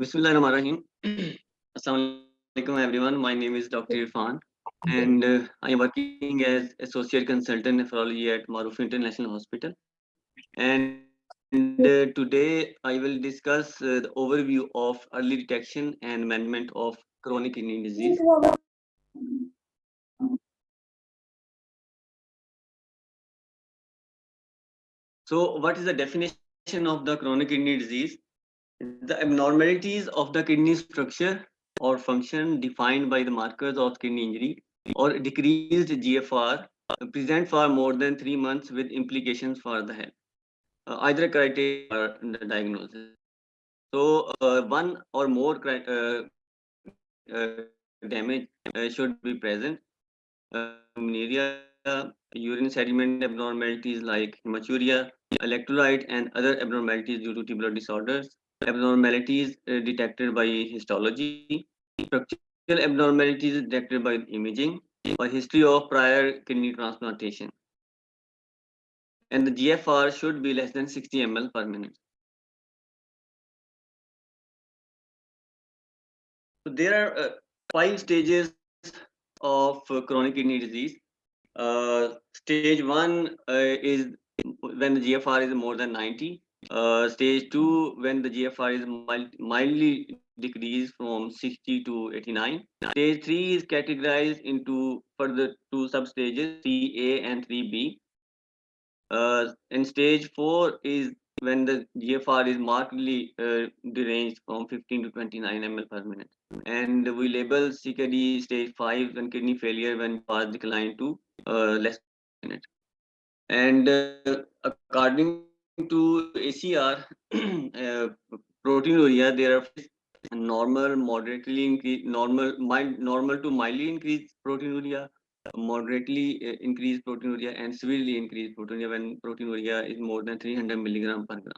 Bismillahirrahmanirrahim. Assalamualaikum everyone. My name is Dr. Irfan, and I am working as associate consultant nephrology at Maruf International Hospital. And today I will discuss the overview of early detection and management of chronic kidney disease. So, what is the definition of the chronic kidney disease? The abnormalities of the kidney structure or function defined by the markers of kidney injury or decreased GFR present for more than 3 months with implications for the health. Either criteria for the diagnosis. So, one or more damage should be present. Pneumonia, urine sediment abnormalities like hematuria, electrolyte, and other abnormalities due to tubular disorders, abnormalities detected by histology, structural abnormalities detected by imaging, or history of prior kidney transplantation. And the GFR should be less than 60 ml per minute. So there are 5 stages of chronic kidney disease. Stage 1 is when the GFR is more than 90. Stage 2 when the GFR is mildly decreased from 60 to 89. Stage 3 is categorized into further 2 sub-stages, 3A and 3B. And stage 4 is when the GFR is markedly deranged from 15 to 29 ml per minute. And we label CKD stage 5 when kidney failure when GFR decline to less than 1 minute. And according to ACR, proteinuria, there are normal, moderately increased, normal to mildly increased proteinuria, moderately increased proteinuria, and severely increased proteinuria when proteinuria is more than 300 milligram per gram.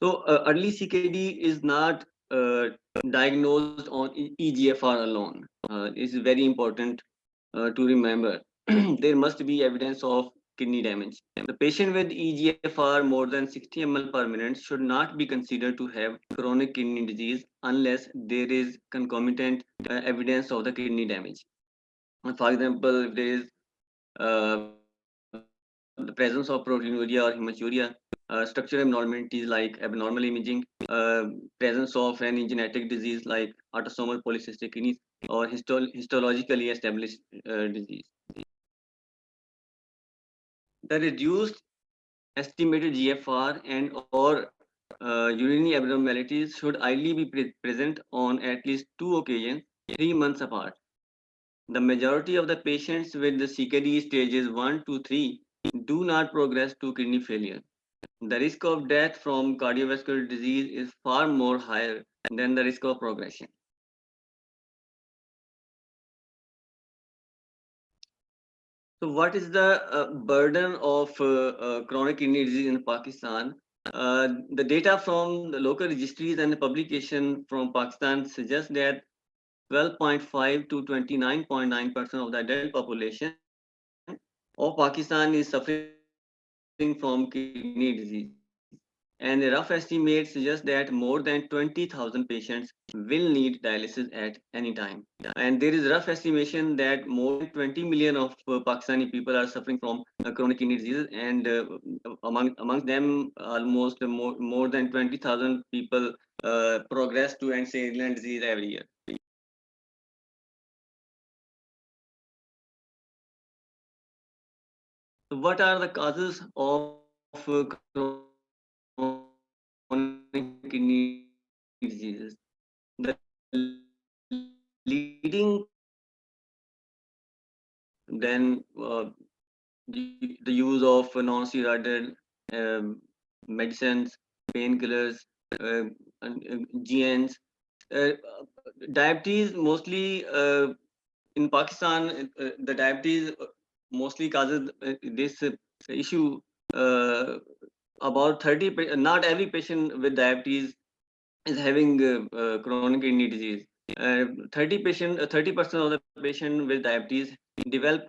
So early CKD is not diagnosed on EGFR alone. This is very important to remember. There must be evidence of kidney damage. The patient with EGFR more than 60 ml per minute should not be considered to have chronic kidney disease unless there is concomitant evidence of the kidney damage. For example, if there is the presence of proteinuria or hematuria, structural abnormalities like abnormal imaging, presence of any genetic disease like autosomal polycystic kidneys, or histologically established disease. The reduced estimated GFR and or urinary abnormalities should ideally be present on at least 2 occasions, 3 months apart. The majority of the patients with the CKD stages 1 to 3 do not progress to kidney failure. The risk of death from cardiovascular disease is far more higher than the risk of progression. So, what is the burden of chronic kidney disease in Pakistan? The data from the local registries and the publication from Pakistan suggest that 12.5 to 29.9% of the adult population of Pakistan is suffering from kidney disease. And the rough estimate suggests that more than 20,000 patients will need dialysis at any time. And there is rough estimation that more than 20 million of Pakistani people are suffering from chronic kidney disease, and amongst them, almost more than 20,000 people progress to end-stage renal disease every year. So what are the causes of chronic kidney diseases? The leading then the use of non-steroidal medicines, painkillers, uh, GNs, uh, diabetes mostly in Pakistan. The diabetes mostly causes this issue. Uh, about 30, not every patient with diabetes is having chronic kidney disease. 30% of the patient with diabetes develop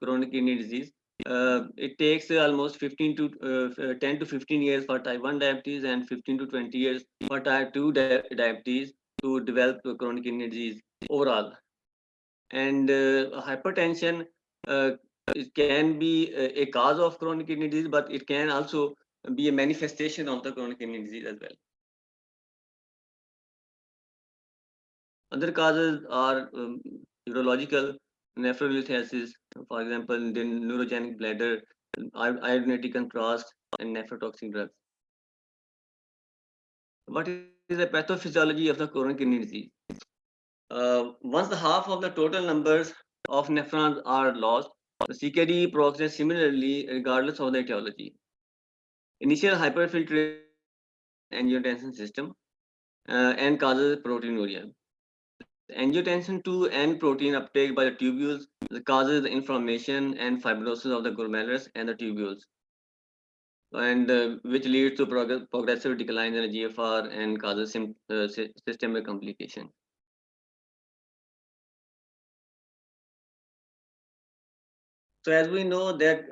chronic kidney disease. It takes almost 10 to 15 years for type 1 diabetes and 15 to 20 years for type 2 diabetes to develop chronic kidney disease overall. And hypertension, uh, it can be a cause of chronic kidney disease, but it can also be a manifestation of the chronic kidney disease as well. Other causes are urological, nephrolithiasis, for example, the neurogenic bladder, iodinatic contrast, and nephrotoxic drugs. What is the pathophysiology of the chronic kidney disease? Once the half of the total numbers of nephrons are lost, the CKD progresses similarly regardless of the etiology. Initial hyperfiltration weakens angiotensin system and causes proteinuria. Angiotensin 2 and protein uptake by the tubules causes inflammation and fibrosis of the glomerulus and the tubules, and which leads to progressive decline in the GFR and causes systemic complication. So as we know that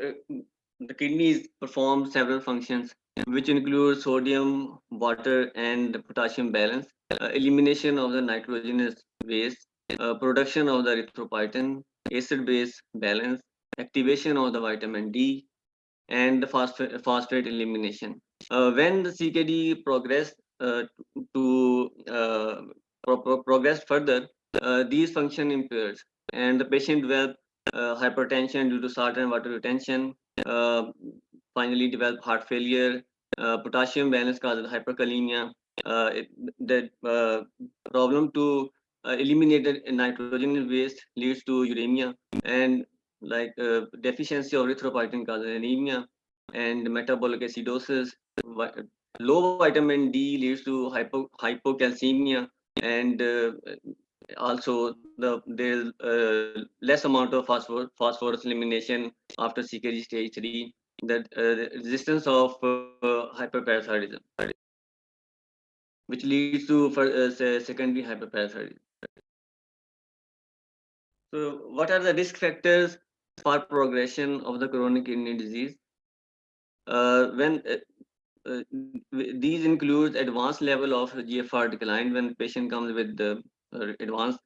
the kidneys perform several functions, which include sodium, water, and potassium balance, elimination of the nitrogenous waste, production of the erythropoietin, acid-base balance, activation of the vitamin D, and the phosphate elimination. When the CKD progress further, these function impairs, and the patient develop hypertension due to salt and water retention. Uh, Finally, develop heart failure. Potassium balance causes hyperkalemia. The problem to eliminate the nitrogen waste leads to uremia, and like deficiency of erythropoietin causes anemia and metabolic acidosis. Low vitamin D leads to hypocalcemia, and also there's less amount of phosphorus elimination after CKD stage 3, that resistance of hyperparathyroidism, which leads to secondary hyperparathyroidism. So what are the risk factors for progression of the chronic kidney disease? When these include advanced level of GFR decline when patient comes with the advanced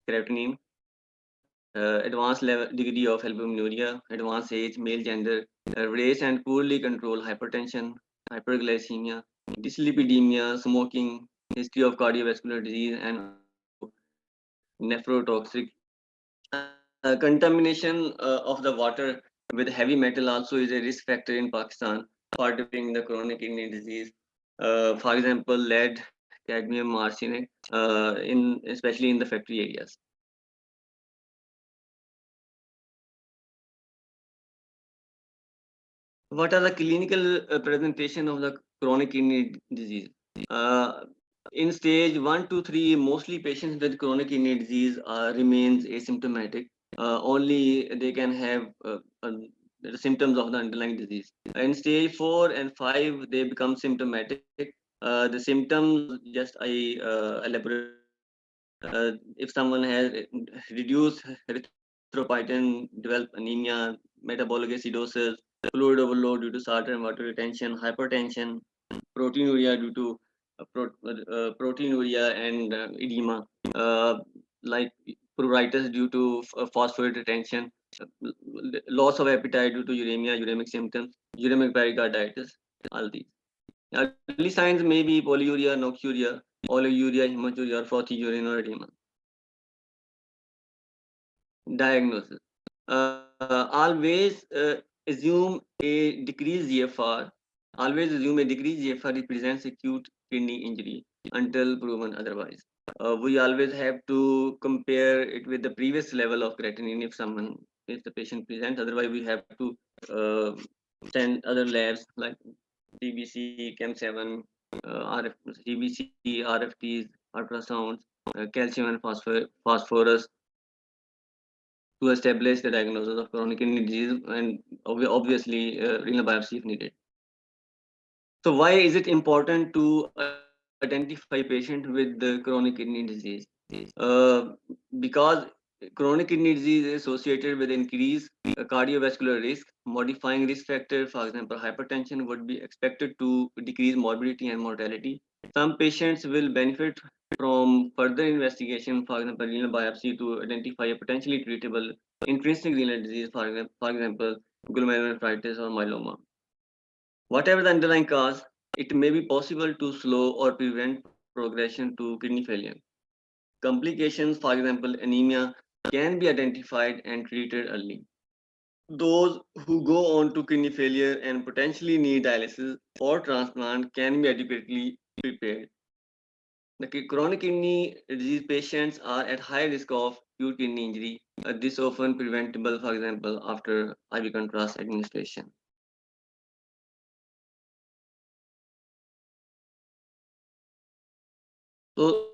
creatinine, advanced level degree of albuminuria, advanced age, male gender, race and poorly controlled hypertension, hyperglycemia, dyslipidemia, smoking, history of cardiovascular disease, and also nephrotoxic. Contamination of the water with heavy metal also is a risk factor in Pakistan for developing the chronic kidney disease. For example, lead, cadmium, arsenic, in especially in the factory areas. What are the clinical presentation of the chronic kidney disease? Uh, in stage 1 to 3, mostly patients with chronic kidney disease remains asymptomatic. Only they can have the symptoms of the underlying disease. In stage 4 and 5, they become symptomatic. The symptoms just I elaborate. If someone has reduced erythropoietin, develop anemia, metabolic acidosis, fluid overload due to salt and water retention, hypertension, proteinuria due to proteinuria and edema, uh, like pruritus due to phosphate retention, loss of appetite due to uremia, uremic symptoms, uremic pericarditis, all these. Early signs may be polyuria, noxuria, oliguria, hematuria, or frothy urine or edema. Diagnosis. Always assume a decreased GFR. Always assume a decreased GFR represents acute kidney injury until proven otherwise. We always have to compare it with the previous level of creatinine if the patient presents. Otherwise, we have to send other labs like TBC, CAM7, TBC, RFTs, ultrasounds, calcium and phosphorus to establish the diagnosis of chronic kidney disease, and obviously renal biopsy if needed. So why is it important to identify patient with the chronic kidney disease? Because chronic kidney disease is associated with increased cardiovascular risk. Modifying risk factor, for example, hypertension, would be expected to decrease morbidity and mortality. Some patients will benefit from further investigation, for example, renal biopsy to identify a potentially treatable intrinsic renal disease, for example, glomerulonephritis or myeloma. Whatever the underlying cause, it may be possible to slow or prevent progression to kidney failure. Complications, for example, anemia, can be identified and treated early. Those who go on to kidney failure and potentially need dialysis or transplant can be adequately prepared. The chronic kidney disease patients are at high risk of acute kidney injury. This often preventable, for example, after IV contrast administration. So,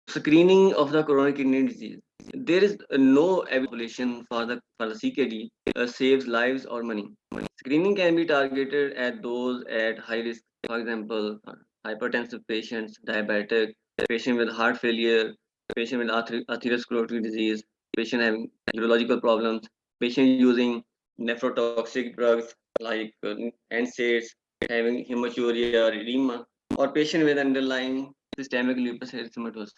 screening of the chronic kidney disease. There is no population for the CKD saves lives or money. Screening can be targeted at those at high risk, for example, hypertensive patients, diabetic, patient with heart failure, patient with atherosclerotic disease, patient having urological problems, patient using nephrotoxic drugs like NSAIDs, having hematuria or edema, or patient with underlying systemic lupus erythematosus.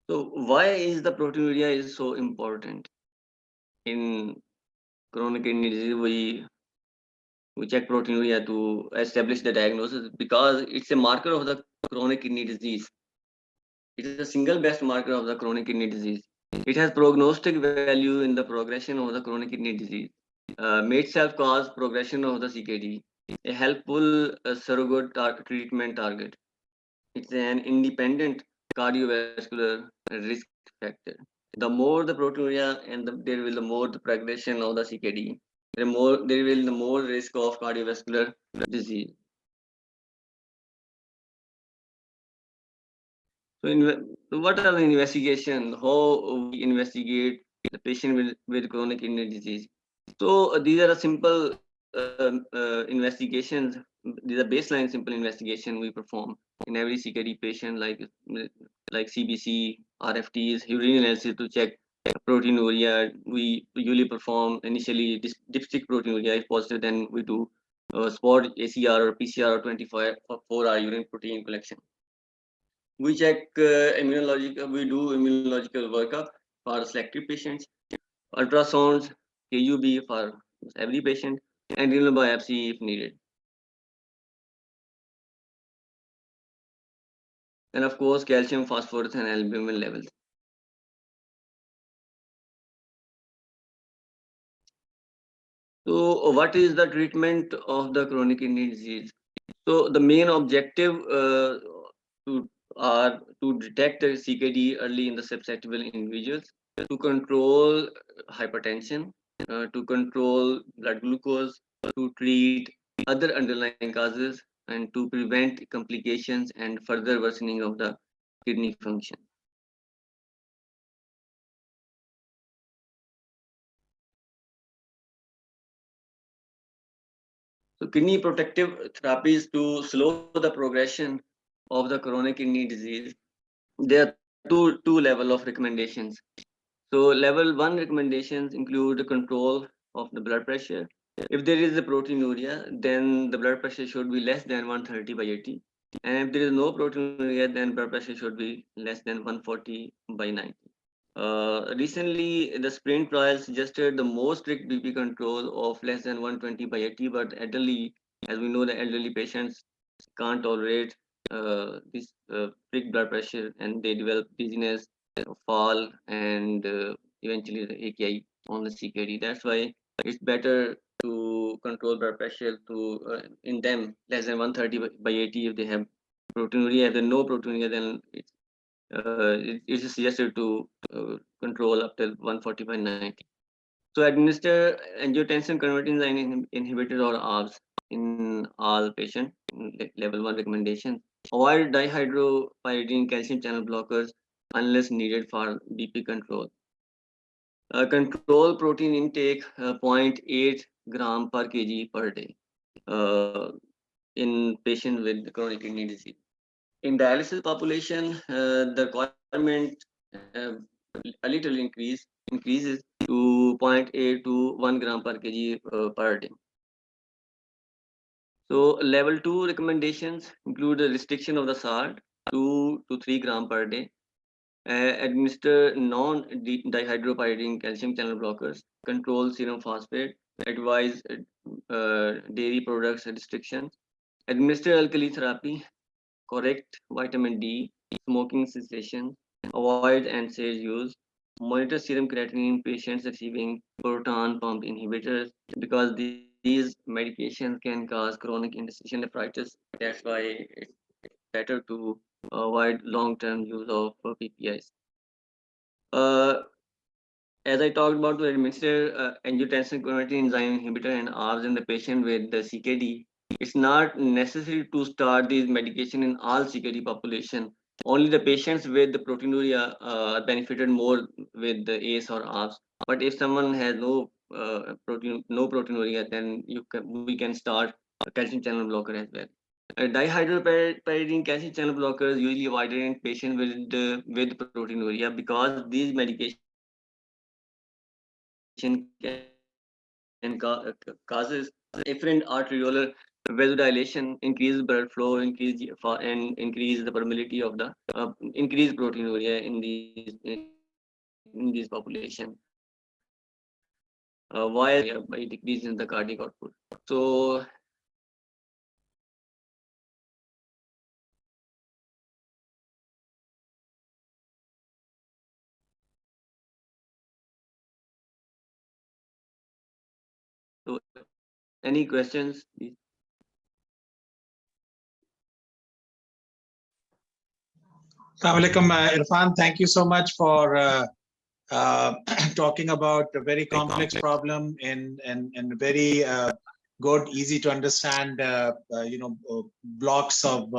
So why is the proteinuria is so important in chronic kidney disease? We check proteinuria to establish the diagnosis because it's a marker of the chronic kidney disease. It is a single best marker of the chronic kidney disease. It has prognostic value in the progression of the chronic kidney disease. May itself cause progression of the CKD. A helpful surrogate treatment target. It's an independent cardiovascular risk factor. The more the proteinuria and there will the more the progression of the CKD, there will the more risk of cardiovascular disease. So, what are the investigation? How we investigate the patient with chronic kidney disease? So, these are the simple investigations. These are baseline simple investigation we perform in every CKD patient, like CBC, RFTs, urine analysis to check proteinuria. We usually perform initially dipstick proteinuria. If positive, then we do spot ACR or PCR or 24-hour urine protein collection. We check immunological. We do immunological workup for selected patients, ultrasounds, KUB for every patient, and renal biopsy if needed. And of course, calcium, phosphorus, and albumin levels. So, what is the treatment of the chronic kidney disease? So, the main objective to are to detect the CKD early in the susceptible individuals, to control hypertension, to control blood glucose, to treat other underlying causes, and to prevent complications and further worsening of the kidney function. So kidney protective therapies to slow the progression of the chronic kidney disease. There are two level of recommendations. So level 1 recommendations include the control of the blood pressure. If there is a proteinuria, then the blood pressure should be less than 130 by 80. And if there is no proteinuria, then blood pressure should be less than 140 by 90. Recently, the sprint trial suggested the most strict BP control of less than 120 by 80, but elderly, as we know, the elderly patients can't tolerate this strict blood pressure and they develop dizziness, fall, and eventually the AKI on the CKD. That's why it's better to control blood pressure to in them less than 130 by 80 if they have proteinuria. If there's no proteinuria, then it is suggested to control up till 140 by 90. So administer angiotensin converting inhibitor or ARBs in all patients. Level 1 recommendation. Avoid dihydropyridine calcium channel blockers unless needed for BP control. Control protein intake 0.8 gram per kg per day in patients with chronic kidney disease. In dialysis population, the requirement a little increases to 0.8 to 1 gram per kg per day. So level 2 recommendations include a restriction of the salt 2 to 3 gram per day, administer non-dihydropyridine calcium channel blockers, control serum phosphate, advise dairy products restrictions, administer alkali therapy, correct vitamin D, smoking cessation, avoid NSAID use, monitor serum creatinine in patients receiving proton pump inhibitors because these medications can cause chronic interstitial nephritis. That's why it's better to avoid long-term use of PPIs. Uh, as I talked about, to administer angiotensin converting enzyme inhibitor and ARBs in the patient with the CKD, it's not necessary to start these medication in all CKD population. Only the patients with the proteinuria benefited more with the ACE or ARBs. But if someone has no proteinuria, then we can start a calcium channel blocker as well. Dihydropyridine calcium channel blockers usually avoided in patients with proteinuria because these medication causes efferent arteriolar vasodilation, increase blood flow, and increase the permeability of the increase proteinuria in these population. Why by decrease in the cardiac output. So any questions? Assalamu alaikum, Irfan. Thank you so much for talking about a very complex problem in very good, easy to understand, blocks of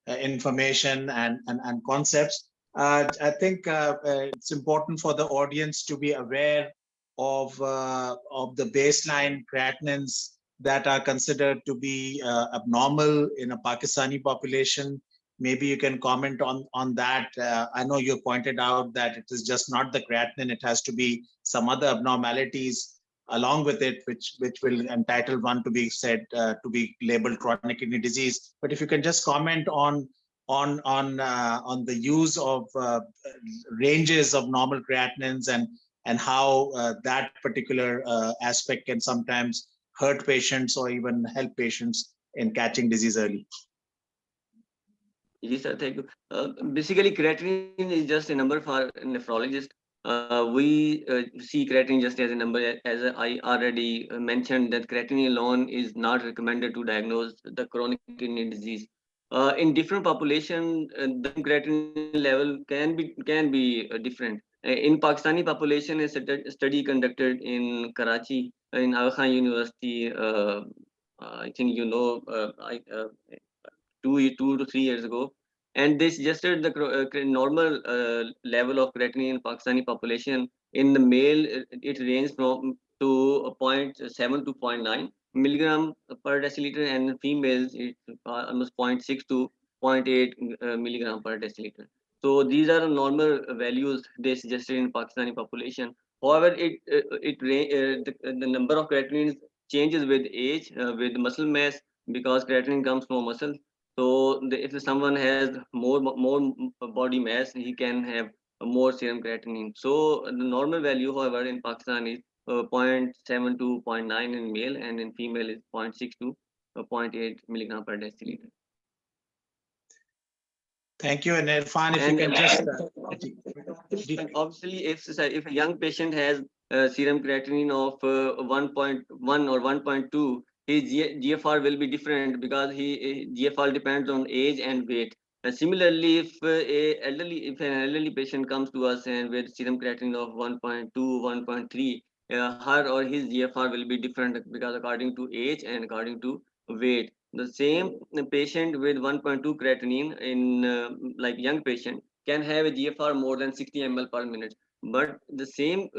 information and concepts. I think it's important for the audience to be aware of the baseline creatinines that are considered to be abnormal in a Pakistani population. Maybe you can comment on that. I know you pointed out that it is just not the creatinine, it has to be some other abnormalities along with it, which will entitle one to be said to be labeled chronic kidney disease. But if you can just comment on the use of ranges of normal creatinines and how that particular aspect can sometimes hurt patients or even help patients in catching disease early. Yes, sir. Thank you. Basically, creatinine is just a number for a nephrologist. We see creatinine just as a number. As I already mentioned, that creatinine alone is not recommended to diagnose the chronic kidney disease. In different population, the creatinine level can be different. In Pakistani population, a study conducted in Karachi in Aga Khan University. I think you know. 2 to 3 years ago, and they suggested the normal level of creatinine in Pakistani population. In the male, it ranges from to zero point 0.7 to 0.9 milligram per deciliter, and in females it's almost 0.6 to zero point 0.8 milligram per deciliter. So these are the normal values they suggested in Pakistani population. However, the number of creatinine changes with age, with muscle mass, because creatinine comes from muscle. So if someone has more body mass, he can have more serum creatinine. So the normal value, however, in Pakistan is 0.7 to zero point 0.9 in male, and in female is 0.6 to 0.8 milligram per deciliter. Thank you, and Irfan, if you can just obviously, if a young patient has serum creatinine of 1.1 or 1.2, his GFR will be different because GFR depends on age and weight. Similarly, if an elderly patient comes to us and with serum creatinine of 1.2, 1.3, her or his GFR will be different because according to age and according to weight. The same patient with 1.2 creatinine in like young patient can have a GFR more than 60 ml per minute. But the same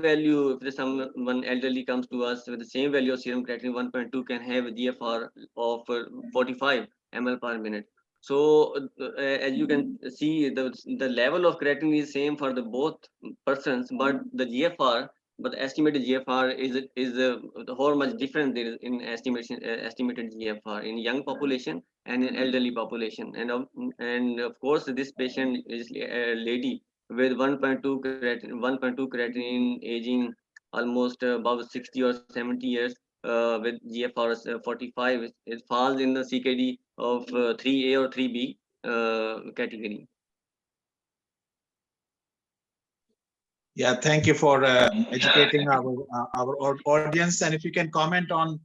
value, if there's someone elderly comes to us with the same value of serum creatinine 1.2 can have a GFR of 45 ml per minute. So as you can see, the level of creatinine is same for the both persons, but the GFR, but the estimated GFR is how much difference there is in estimated GFR in young population and in elderly population. And of course, this patient is a lady with 1.2 creatinine aging almost above 60 or 70 years with GFR 45. It falls in the CKD of 3A or 3B category. Yeah, thank you for educating our audience. And if you can comment on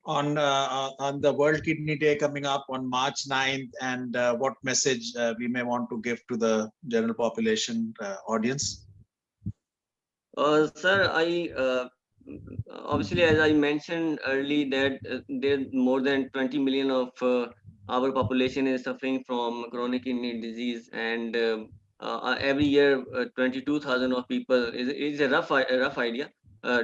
the World Kidney Day coming up on March 9th, and what message we may want to give to the general population audience. Sir, obviously, as I mentioned early, that there more than 20 million of our population is suffering from chronic kidney disease, and every year 22,000 of people is a rough idea.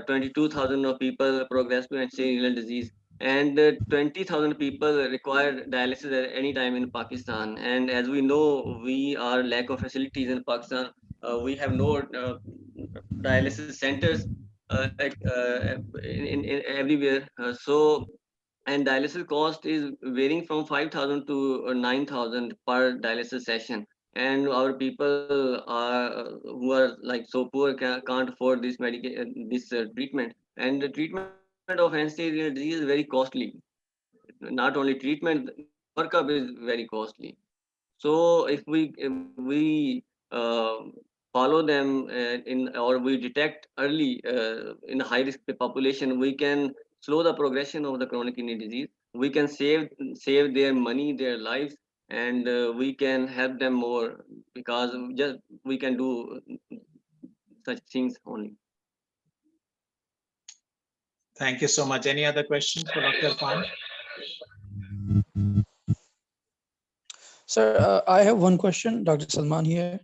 22,000 of people progress to end-stage renal disease, and 20,000 people require dialysis at any time in Pakistan. And as we know, we are lack of facilities in Pakistan. We have no dialysis centers in everywhere. And dialysis cost is varying from 5,000 to 9,000 per dialysis session. And our people are who are like so poor can't afford this treatment. And the treatment of end-stage renal disease is very costly. Not only treatment, the workup is very costly. So if we follow them or we detect early in a high risk population, we can slow the progression of the chronic kidney disease. We can save their money, their lives, and we can help them more because just we can do such things only. Thank you so much. Any other questions for Dr. Irfan? Sir, I have one question, Dr. Salman here.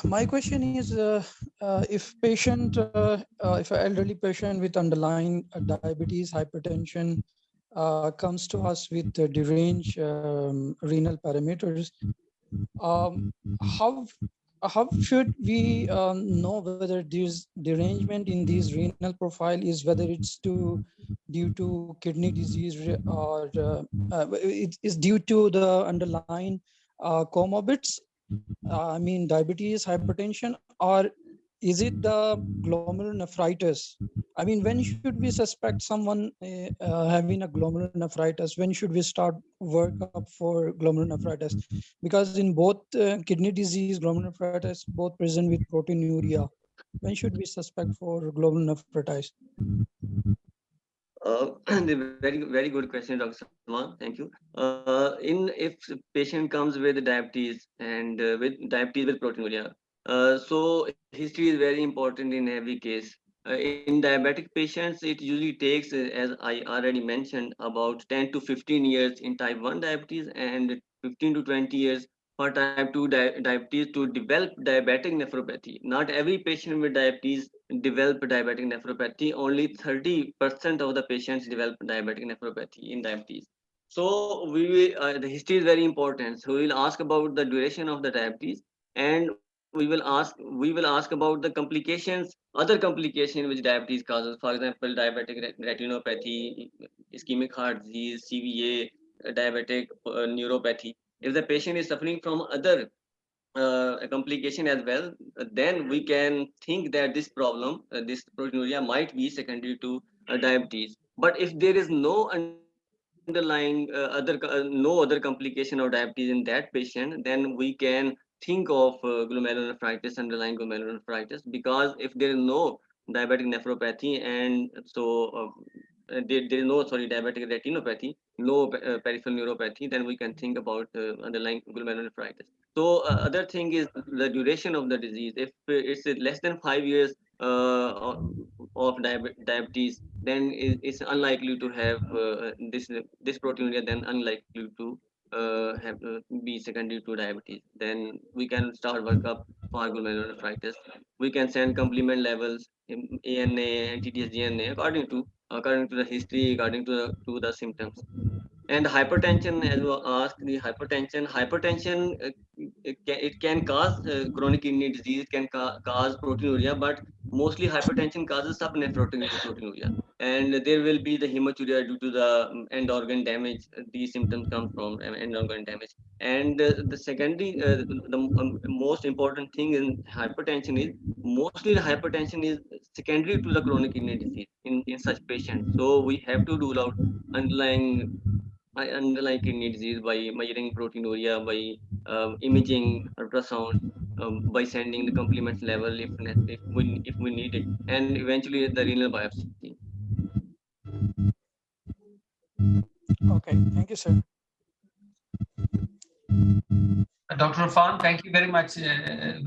My question is, if an elderly patient with underlying diabetes, hypertension comes to us with deranged renal parameters, um, how how should we know whether this derangement in this renal profile is whether it's due to kidney disease or it is due to the underlying comorbids, I mean diabetes, hypertension, or is it the glomerulonephritis? I mean, when should we suspect someone having a glomerulonephritis? When should we start workup for glomerulonephritis? Because in both kidney disease, glomerulonephritis, both present with proteinuria. When should we suspect for glomerulonephritis? Very good question, Dr. Salman. Thank you. In if patient comes with diabetes and with diabetes with proteinuria, so history is very important in every case. In diabetic patients, it usually takes, as I already mentioned, about 10 to 15 years in type 1 diabetes and 15 to 20 years for type 2 diabetes to develop diabetic nephropathy. Not every patient with diabetes develop diabetic nephropathy. Only 30% of the patients develop diabetic nephropathy in diabetes. So the history is very important. So we will ask about the duration of the diabetes, and we will ask about the complications, other complication which diabetes causes. For example, diabetic retinopathy, ischemic heart disease, CVA, diabetic neuropathy. If the patient is suffering from other a complication as well, then we can think that this problem, this proteinuria, might be secondary to diabetes. But if there is no underlying no other complication of diabetes in that patient, then we can think of glomerulonephritis, underlying glomerulonephritis, because if there is no diabetic nephropathy and there is no, sorry, diabetic retinopathy, no peripheral neuropathy, then we can think about underlying glomerulonephritis. So other thing is the duration of the disease. If it's less than 5 years of diabetes, then it's unlikely to have this proteinuria. Then unlikely to have be secondary to diabetes. Then we can start workup for glomerulonephritis. We can send complement levels, ANA, NTDS, GNA according to the history, according to the symptoms. And hypertension, as you asked, the hypertension it can cause chronic kidney disease, can cause proteinuria, but mostly hypertension causes subnephrotic proteinuria, and there will be the hematuria due to the end organ damage. These symptoms come from end organ damage. And the secondary, the most important thing in hypertension is mostly the hypertension is secondary to the chronic kidney disease in such patients. So we have to rule out underlying underlying kidney disease by measuring proteinuria, by imaging ultrasound, by sending the complements level if we need it, and eventually the renal biopsy. Okay, thank you, sir. Dr. Irfan, thank you very much.